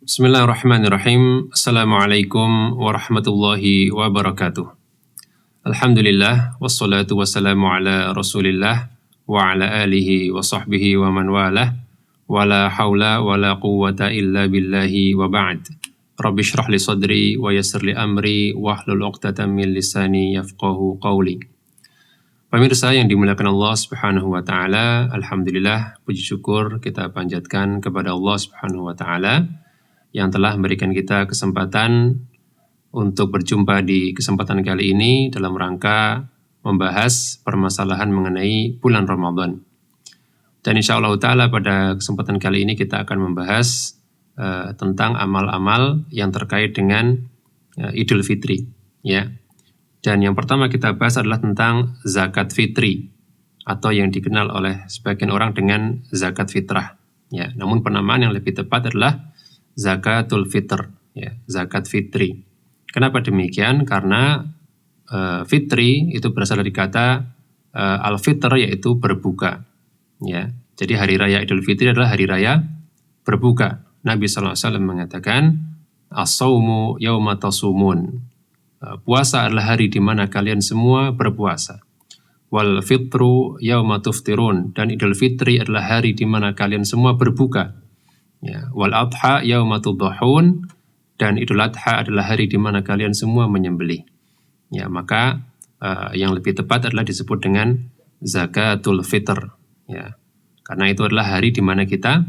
Bismillahirrahmanirrahim. Assalamualaikum warahmatullahi wabarakatuh. Alhamdulillah, wassalatu wassalamu ala rasulillah wa ala alihi wa sahbihi wa man walah, wa la hawla wa la quwwata illa billahi wa ba'd. Rabbi shrah li sadri wa yassir li amri wa hlul 'uqdatam min lisani yafqahu qawli. Pemirsa yang dimuliakan Allah Subhanahu wa taala, alhamdulillah puji syukur kita panjatkan kepada Allah Subhanahu wa taala yang telah memberikan kita kesempatan untuk berjumpa di kesempatan kali ini dalam rangka membahas permasalahan mengenai bulan Ramadan. Dan insya Allah ta'ala pada kesempatan kali ini kita akan membahas tentang amal-amal yang terkait dengan Idul Fitri. Ya. Dan yang pertama kita bahas adalah tentang zakat fitri atau yang dikenal oleh sebagian orang dengan zakat fitrah. Ya. Namun penamaan yang lebih tepat adalah zakatul fitr, ya, zakat fitri. Kenapa demikian? Karena fitri itu berasal dari kata al-fitr, yaitu berbuka. Ya, jadi hari raya Idul Fitri adalah hari raya berbuka. Nabi SAW mengatakan, as-sawmu yawma tasumun. Puasa adalah hari di mana kalian semua berpuasa. Wal fitru yawma tuftirun. Dan Idul Fitri adalah hari di mana kalian semua berbuka. Ya, wal adha yauma tudhahun, dan Idul Adha adalah hari di mana kalian semua menyembelih. Ya, maka yang lebih tepat adalah disebut dengan zakatul fitr. Ya, karena itu adalah hari di mana kita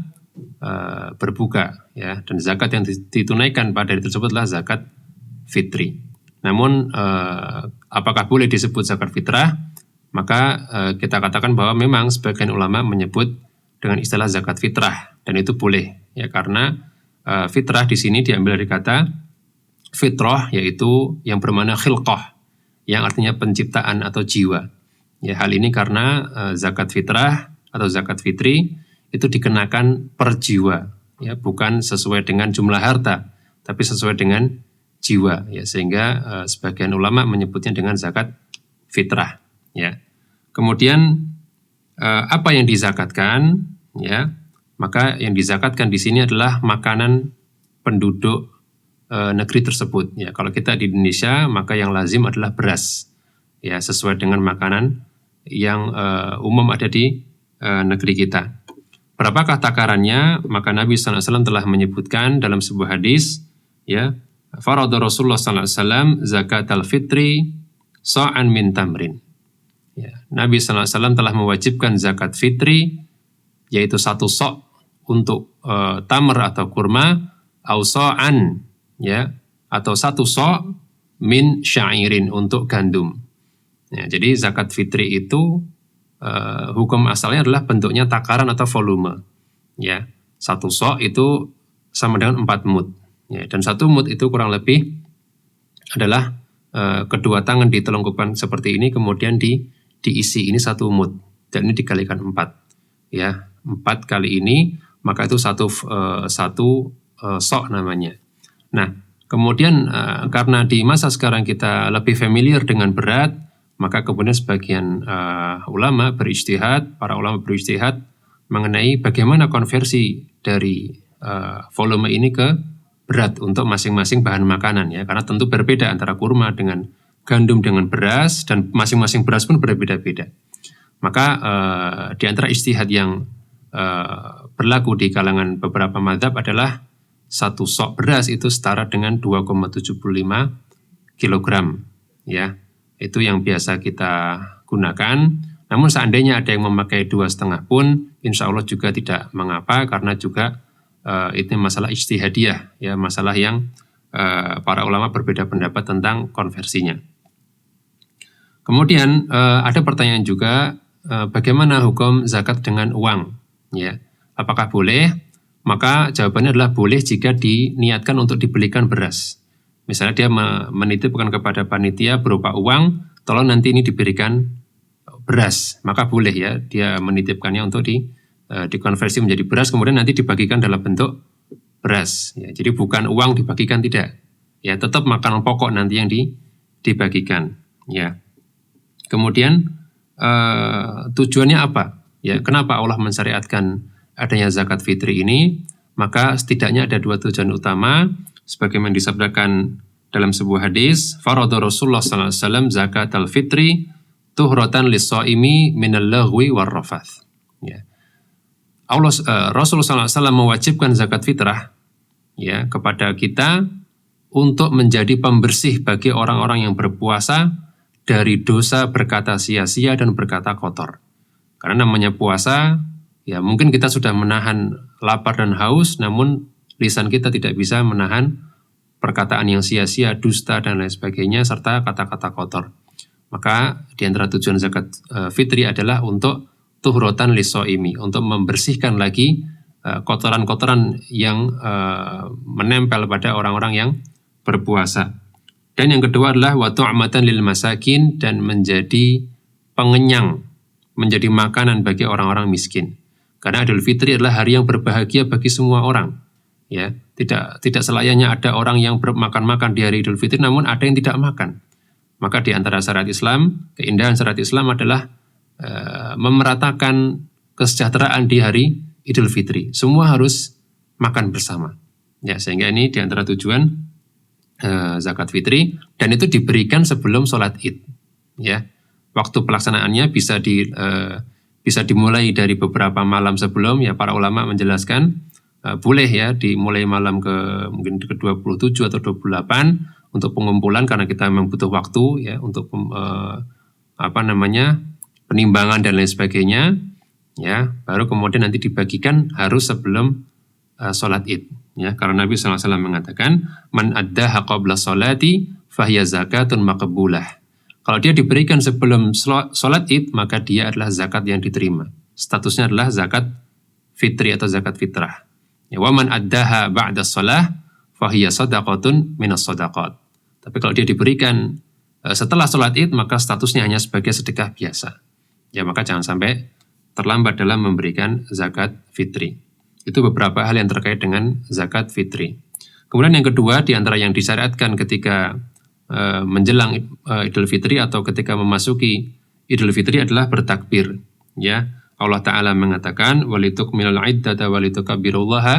berbuka. Ya, dan zakat yang ditunaikan pada hari tersebut adalah zakat fitri. Namun apakah boleh disebut zakat fitrah? Maka kita katakan bahwa memang sebagian ulama menyebut dengan istilah zakat fitrah, dan itu boleh, ya, karena fitrah di sini diambil dari kata fitrah, yaitu yang bermakna khilqah, yang artinya penciptaan atau jiwa. Ya, hal ini karena zakat fitrah atau zakat fitri itu dikenakan per jiwa, ya, bukan sesuai dengan jumlah harta, tapi sesuai dengan jiwa, ya, sehingga sebagian ulama menyebutnya dengan zakat fitrah. Ya. Kemudian apa yang dizakatkan, ya, maka yang dizakatkan di sini adalah makanan penduduk negeri tersebut. Ya, kalau kita di Indonesia maka yang lazim adalah beras, ya, sesuai dengan makanan yang umum ada di negeri kita. Berapakah takarannya? Maka Nabi SAW telah menyebutkan dalam sebuah hadis, ya, farada Rasulullah SAW zakat al-fitri sa'an min tamrin. Ya, Nabi SAW telah mewajibkan zakat fitri, yaitu 1 sok untuk tamr atau kurma, au sa'an, ya, atau 1 sok min syairin untuk gandum. Ya, jadi zakat fitri itu hukum asalnya adalah bentuknya takaran atau volume. Ya, 1 sok itu sama dengan 4 mud. Ya, dan 1 mud itu kurang lebih adalah kedua tangan ditelungkupkan seperti ini, kemudian diisi, ini 1 mud, dan ini dikalikan 4, ya, 4 kali ini, maka itu satu sok namanya. Nah, kemudian karena di masa sekarang kita lebih familiar dengan berat, maka kemudian sebagian ulama berijtihad, para ulama berijtihad mengenai bagaimana konversi dari volume ini ke berat untuk masing-masing bahan makanan, ya, karena tentu berbeda antara kurma dengan gandum dengan beras, dan masing-masing beras pun berbeda-beda. Maka di antara ijtihad yang berlaku di kalangan beberapa mazhab adalah 1 sok beras itu setara dengan 2,75 kg. Ya, itu yang biasa kita gunakan. Namun seandainya ada yang memakai 2,5 pun, insya Allah juga tidak mengapa, karena juga itu masalah ijtihadiyah, ya, masalah yang para ulama berbeda pendapat tentang konversinya. Kemudian ada pertanyaan juga, bagaimana hukum zakat dengan uang? Ya, apakah boleh? Maka jawabannya adalah boleh jika diniatkan untuk dibelikan beras. Misalnya dia menitipkan kepada panitia berupa uang, tolong nanti ini diberikan beras, maka boleh, ya, dia menitipkannya untuk dikonversi menjadi beras, kemudian nanti dibagikan dalam bentuk beras. Ya, jadi bukan uang dibagikan, tidak. Ya, tetap makanan pokok nanti yang dibagikan. Ya. Kemudian tujuannya apa? Ya, kenapa Allah mensyariatkan adanya zakat fitri ini? maka setidaknya ada dua tujuan utama sebagaimana disabdakan dalam sebuah hadis, farada Rasulullah sallallahu alaihi wasallam zakat al-fitri tuhratan lis-shaimi minal laghwi war rafath. Ya. Rasulullah sallallahu alaihi wasallam mewajibkan zakat fitrah ya kepada kita untuk menjadi pembersih bagi orang-orang yang berpuasa dari dosa berkata sia-sia dan berkata kotor. Karena namanya puasa, ya mungkin kita sudah menahan lapar dan haus, namun lisan kita tidak bisa menahan perkataan yang sia-sia, dusta, dan lain sebagainya, serta kata-kata kotor. Maka di antara tujuan zakat fitri adalah untuk tuhrotan lis-shaimi, untuk membersihkan lagi kotoran-kotoran yang menempel pada orang-orang yang berpuasa. Dan yang kedua adalah wa tu'matan lil masakin, dan menjadi pengenyang, menjadi makanan bagi orang-orang miskin. Karena Idul Fitri adalah hari yang berbahagia bagi semua orang. Ya, tidak selayaknya ada orang yang makan-makan di hari Idul Fitri, namun ada yang tidak makan. Maka di antara syariat Islam, keindahan syariat Islam adalah memeratakan kesejahteraan di hari Idul Fitri. Semua harus makan bersama. Ya, sehingga ini di antara tujuan zakat fitri, dan itu diberikan sebelum sholat Id. Ya, waktu pelaksanaannya bisa dimulai dari beberapa malam sebelum. Ya, para ulama menjelaskan boleh ya dimulai malam mungkin ke-27 atau 28 untuk pengumpulan, karena kita memang butuh waktu ya untuk penimbangan dan lain sebagainya. Ya, baru kemudian nanti dibagikan harus sebelum sholat Id. Ya, karena Nabi SAW mengatakan man addaha qabla sholati fahiya zakatun maqbulah. Kalau dia diberikan sebelum sholat Id, maka dia adalah zakat yang diterima. Statusnya adalah zakat fitri atau zakat fitrah. Ya, wa man addaha ba'da shalah fahiya sadaqatun minas sadaqat. Tapi kalau dia diberikan setelah sholat Id, maka statusnya hanya sebagai sedekah biasa. Ya, maka jangan sampai terlambat dalam memberikan zakat fitri. Itu beberapa hal yang terkait dengan zakat fitri. Kemudian yang kedua, di antara yang disyariatkan ketika menjelang Idul Fitri atau ketika memasuki Idul Fitri adalah bertakbir. Ya, Allah Ta'ala mengatakan walitukmilul iddata walitukabbirullaha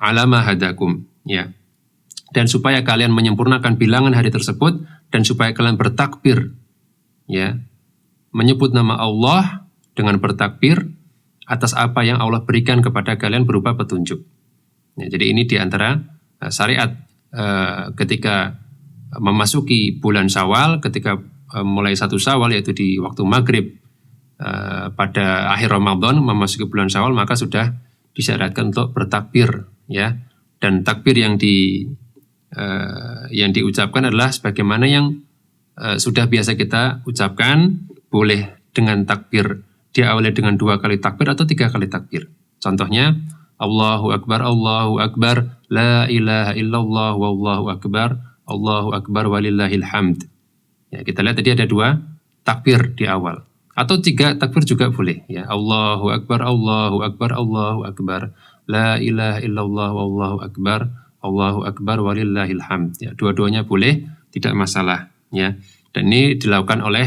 ala ma hadakum. Ya. Dan supaya kalian menyempurnakan bilangan hari tersebut, dan supaya kalian bertakbir, ya, menyebut nama Allah dengan bertakbir atas apa yang Allah berikan kepada kalian berupa petunjuk. Ya, jadi ini di antara syariat ketika memasuki bulan Syawal, ketika mulai 1 Syawal yaitu di waktu maghrib pada akhir Ramadan memasuki bulan Syawal, maka sudah disyariatkan untuk bertakbir, ya. Dan takbir yang diucapkan adalah sebagaimana yang sudah biasa kita ucapkan, boleh dengan takbir diawali dengan 2 kali takbir atau 3 kali takbir. Contohnya Allahu Akbar, la ilaha illallah, wallahu akbar walillahil hamd. Ya, kita lihat tadi ada 2 takbir di awal. Atau 3 takbir juga boleh. Ya, Allahu Akbar, la ilaha illallah, wallahu akbar walillahil hamd. Ya, dua-duanya boleh, tidak masalah. Ya, dan ini dilakukan oleh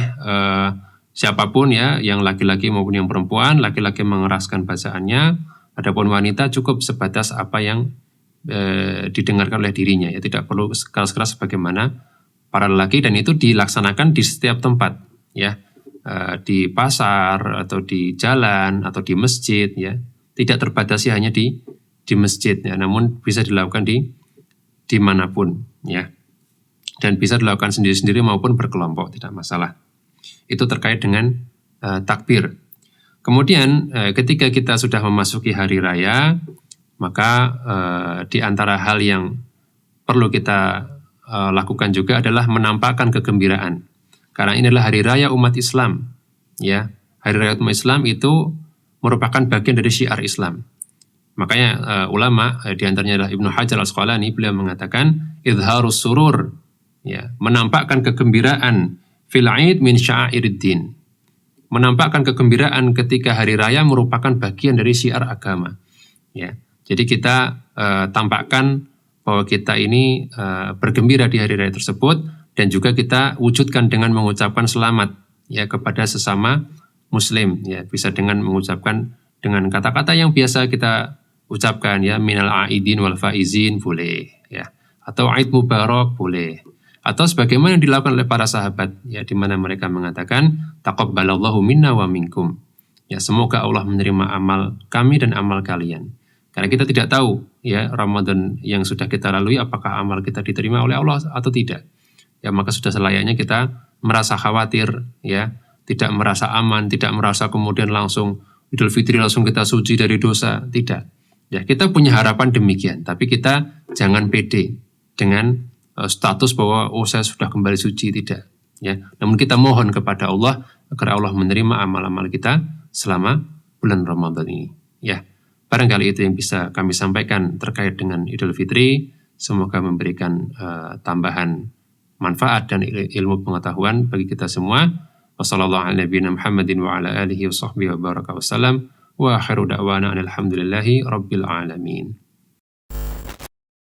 siapapun ya, yang laki-laki maupun yang perempuan. Laki-laki mengeraskan bacaannya, adapun wanita cukup sebatas apa yang didengarkan oleh dirinya, ya tidak perlu keras-keras sebagaimana para lelaki, dan itu dilaksanakan di setiap tempat ya, di pasar atau di jalan atau di masjid ya, tidak terbatasi hanya di masjid ya, namun bisa dilakukan di manapun ya, dan bisa dilakukan sendiri-sendiri maupun berkelompok, tidak masalah. Itu terkait dengan takbir. Kemudian ketika kita sudah memasuki hari raya, maka di antara hal yang perlu kita lakukan juga adalah menampakkan kegembiraan. Karena ini adalah hari raya umat Islam. Ya, hari raya umat Islam itu merupakan bagian dari syiar Islam. Makanya ulama di antaranya adalah Ibnu Hajar Al-Asqalani, beliau mengatakan idharus surur, ya, menampakkan kegembiraan fil 'id min sya'iriddin. Menampakkan kegembiraan ketika hari raya merupakan bagian dari syiar agama. Ya. Jadi kita tampakkan bahwa kita ini bergembira di hari raya tersebut, dan juga kita wujudkan dengan mengucapkan selamat ya kepada sesama muslim ya, bisa dengan mengucapkan dengan kata-kata yang biasa kita ucapkan ya, minal aidin wal faizin boleh ya, atau Aid Mubarak boleh, atau sebagaimana yang dilakukan oleh para sahabat ya, di mana mereka mengatakan taqabbalallahu minna wa minkum. Ya, semoga Allah menerima amal kami dan amal kalian. Karena kita tidak tahu ya Ramadan yang sudah kita lalui apakah amal kita diterima oleh Allah atau tidak. Ya, maka sudah selayaknya kita merasa khawatir ya, tidak merasa aman, tidak merasa kemudian langsung Idul Fitri langsung kita suci dari dosa, tidak. Ya, kita punya harapan demikian, tapi kita jangan pede dengan status bahwa saya sudah kembali suci, tidak. Ya, namun kita mohon kepada Allah agar Allah menerima amal-amal kita selama bulan Ramadan ini. Ya, barangkali itu yang bisa kami sampaikan terkait dengan Idul Fitri. Semoga memberikan tambahan manfaat dan ilmu pengetahuan bagi kita semua. Wassalamualaikum warahmatullahi wabarakatuh. Wa akhiru da'wana alhamdulillahi rabbil alamin.